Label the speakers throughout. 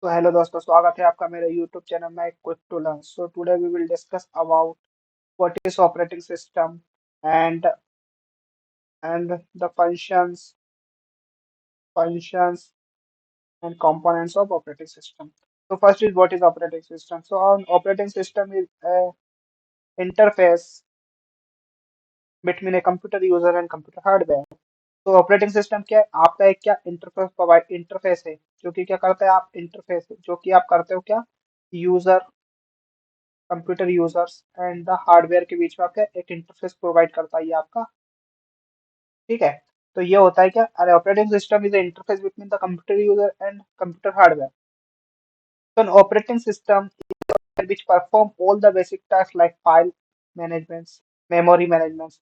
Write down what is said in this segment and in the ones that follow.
Speaker 1: तो हेलो दोस्तों, स्वागत है आपका मेरे यूट्यूब चैनल में quick to learn. So today we will discuss about what is operating system and the functions and components of operating system. So first is what is operating system. So an operating system is a interface between a computer user and computer hardware. तो operating system क्या है? आपका एक क्या interface provide interface है जो कि क्या करता है? आप इंटरफेस जो कि आप करते हो क्या, user, computer users and the hardware के बीच में आपका एक इंटरफेस प्रोवाइड करता है ये आपका। ठीक है। तो ये होता है क्या, अरे operating system is the interface between the computer user and computer hardware. तो an operating system which perform all the basic tasks like file management, memory management,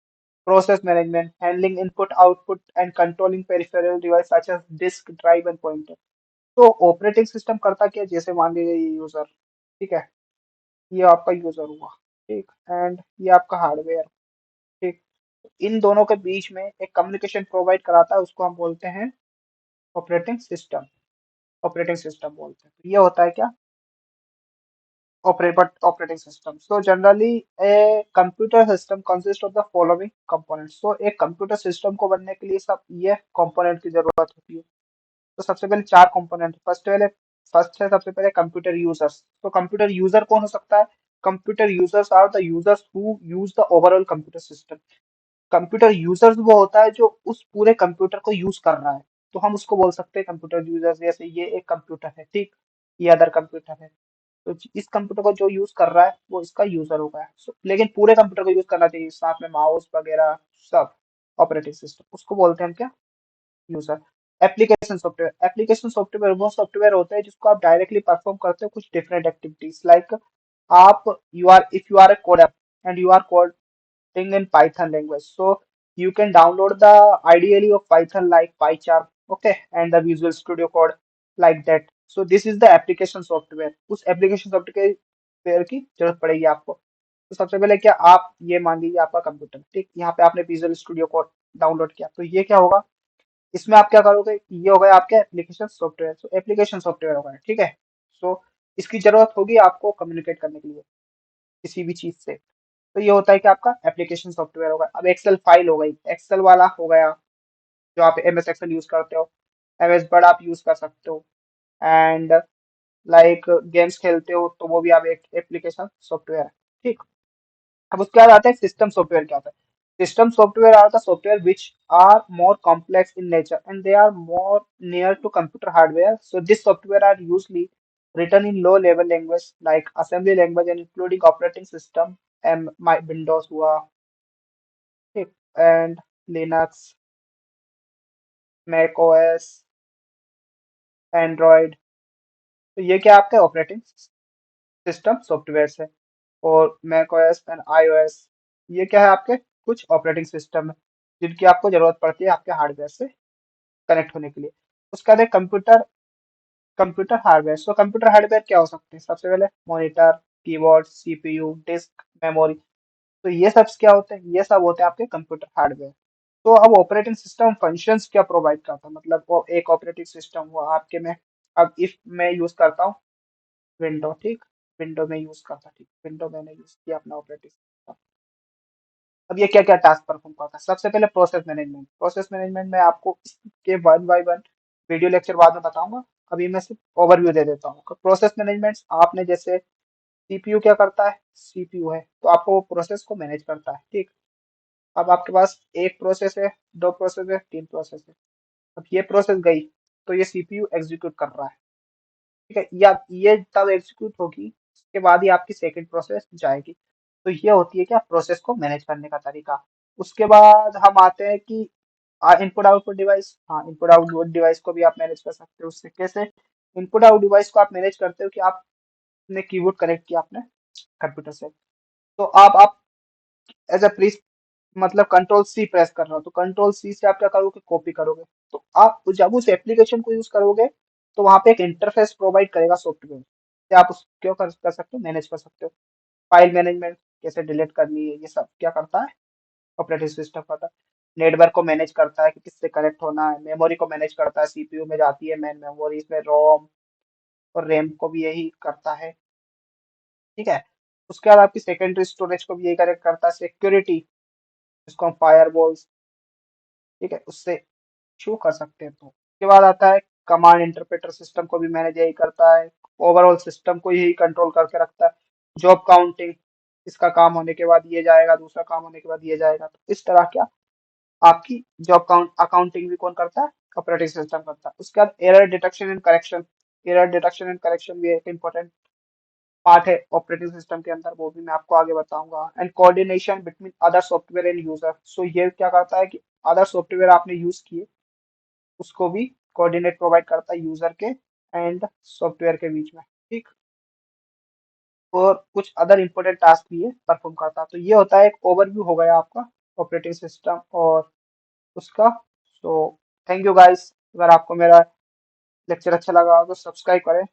Speaker 1: process management, handling input output and controlling peripheral device such as disk drive and pointer। तो operating system करता क्या है? जैसे मान लीजिए ये user, ठीक है, ये आपका यूजर हुआ, ठीक, एंड ये आपका हार्डवेयर, ठीक। इन दोनों के बीच में एक कम्युनिकेशन प्रोवाइड कराता है, उसको हम बोलते हैं ऑपरेटिंग सिस्टम। ऑपरेटिंग सिस्टम बोलते हैं। तो ये होता है क्या, operating system. So generally a computer system consists of the following components. So एक कंप्यूटर सिस्टम को बनने के लिए सब ये कंपोनेंट की जरूरत होती है। तो सबसे पहले चार कंपोनेंट। फर्स्ट है सबसे पहले कंप्यूटर यूजर्स। तो कंप्यूटर यूजर कौन हो सकता है? Computer users are the users who use the overall computer system. Computer users वो होता है जो उस पूरे कंप्यूटर को यूज कर रहा है। तो हम उसको बोल सकते हैं कंप्यूटर यूजर्स। जैसे ये एक कंप्यूटर है, ठीक, ये अदर कंप्यूटर है। तो इस कंप्यूटर को जो यूज कर रहा है वो इसका यूजर होगा। लेकिन पूरे कंप्यूटर को यूज करना चाहिए, साथ में माउस वगैरह सब। ऑपरेटिंग सिस्टम उसको बोलते हैं हम क्या, यूजर। एप्लीकेशन सॉफ्टवेयर वो सॉफ्टवेयर होते हैं जिसको आप डायरेक्टली परफॉर्म करते हो कुछ डिफरेंट एक्टिविटीज, लाइक आप you are if you are a coder and you are coding in Python language, so you can download the IDE of Python like PyCharm, okay, and the Visual Studio Code like that. So this is the application software। उस application software की जरूरत पड़ेगी आपको। तो सबसे पहले क्या, आप ये मान लीजिए आपका कंप्यूटर, ठीक, यहाँ पे आपने विजुअल स्टूडियो कोड डाउनलोड किया, तो ये क्या होगा, इसमें आप क्या करोगे, ये हो गया आपके एप्लीकेशन सॉफ्टवेयर। तो एप्लीकेशन सॉफ्टवेयर होगा, ठीक है। सो इसकी जरूरत होगी आपको कम्युनिकेट करने के लिए किसी भी चीज से। तो ये होता है कि आपका एप्लीकेशन सॉफ्टवेयर होगा। अब एक्सेल फाइल हो गई, एक्सेल वाला हो गया जो आप एम एस एक्सेल यूज करते हो, एम एस वर्ड आप यूज कर सकते हो, एंड लाइक गेम्स खेलते हो तो वो भी आप एक एप्लीकेशन सॉफ्टवेयर है, ठीक। अब उसके बाद आता है सिस्टम सॉफ्टवेयर। क्या होता है? System software are the software which are more complex in nature and they are more near to computer hardware. So this software are usually written in low level language like assembly language and including operating system and my Windows हुआ, ठीक, and Linux, Mac OS, Android. तो ये क्या आपके operating system software है। और Mac OS and iOS, ये क्या है आपके कुछ ऑपरेटिंग सिस्टम है जिनकी आपको जरूरत पड़ती है आपके हार्डवेयर से कनेक्ट होने के लिए। उसके बाद computer computer hardware. So computer hardware क्या हो सकते हैं? सबसे पहले monitor, keyboard, CPU, disk, memory. तो ये सब क्या होते हैं? ये सब होते हैं आपके कंप्यूटर हार्डवेयर। तो अब ऑपरेटिंग सिस्टम फंक्शंस क्या प्रोवाइड करता है, मतलब वो एक ऑपरेटिंग सिस्टम हुआ आपके में। अब इफ मैं यूज करता हूँ विंडो, ठीक, विंडो में यूज करता, ठीक, विंडो मैंने यूज किया अपना ऑपरेटिंग सिस्टम। अब ये क्या क्या टास्क परफॉर्म करता है? सबसे पहले प्रोसेस मैनेजमेंट। प्रोसेस मैनेजमेंट में आपको इसके one by one video lecture बाद में बताऊंगा। अभी मैं सिर्फ ओवरव्यू दे देता हूँ। प्रोसेस मैनेजमेंट आपने जैसे सीपीयू क्या करता है, सीपीयू है तो आपको वो प्रोसेस को मैनेज करता है, ठीक। अब आपके पास एक प्रोसेस है, दो प्रोसेस है, तीन प्रोसेस है। अब ये प्रोसेस गई तो ये सीपीयू एग्जीक्यूट कर रहा है, ठीक है, या ये तब एग्जीक्यूट होगी उसके बाद ही आपकी सेकंड प्रोसेस जाएगी। तो ये होती है क्या, प्रोसेस को मैनेज करने का तरीका। उसके बाद हम आते हैं कि इनपुट आउटपुट डिवाइस। हाँ, इनपुट आउटपुट डिवाइस को भी आप मैनेज कर सकते हो। उससे कैसे? इनपुट आउट डिवाइस को आप मैनेज करते हो कि आपने कीबोर्ड कनेक्ट किया अपने कंप्यूटर से, तो आप एज अ प्री, मतलब कंट्रोल सी प्रेस कर रहा हो तो कंट्रोल सी से आप क्या करोगे, कॉपी करोगे। तो आप जब उस एप्लीकेशन को यूज करोगे तो वहां पे एक इंटरफेस प्रोवाइड करेगा सॉफ्टवेयर से, आप उस क्यों कर सकते हो, मैनेज कर सकते हो। फाइल मैनेजमेंट, कैसे डिलीट करनी है, ये सब क्या करता है, ऑपरेटिंग सिस्टम करता है। नेटवर्क को मैनेज करता है कि किससे कनेक्ट होना है। मेमोरी को मैनेज करता है, सीपीयू में जाती है मेन मेमोरी, इसमें रोम, और रैम को भी यही करता है। ठीक है। उसके बाद आपकी सेकेंडरी स्टोरेज को भी यही करेक्ट करता है। सिक्योरिटी, जिसको हम फायर, ठीक है, उससे इशू कर सकते हैं। तो उसके बाद आता है कमांड इंटरप्रेटर सिस्टम को भी मैनेज यही करता है। ओवरऑल सिस्टम को यही कंट्रोल करके रखता है। जॉब काउंटिंग, इसका काम होने के बाद ये जाएगा, दूसरा काम होने के बाद ये जाएगा। तो इस तरह क्या आपकी जॉब काउंट अकाउंटिंग भी कौन करता है? ऑपरेटिंग सिस्टम करता है। उसके बाद error detection and correction, error detection and correction भी एक इंपॉर्टेंट पार्ट है ऑपरेटिंग सिस्टम के अंदर, वो भी मैं आपको आगे बताऊंगा। And coordination between other software and user, so ये क्या करता है कि अदर सॉफ्टवेयर आपने यूज किए उसको भी कोऑर्डिनेट प्रोवाइड करता है यूजर के एंड सॉफ्टवेयर के बीच में। ठीक। और कुछ अदर इंपॉर्टेंट टास्क भी ये परफॉर्म करता है। तो ये होता है, एक ओवरव्यू हो गया आपका ऑपरेटिंग सिस्टम और उसका। तो थैंक यू गाइस, अगर आपको मेरा लेक्चर अच्छा लगा हो तो सब्सक्राइब करें।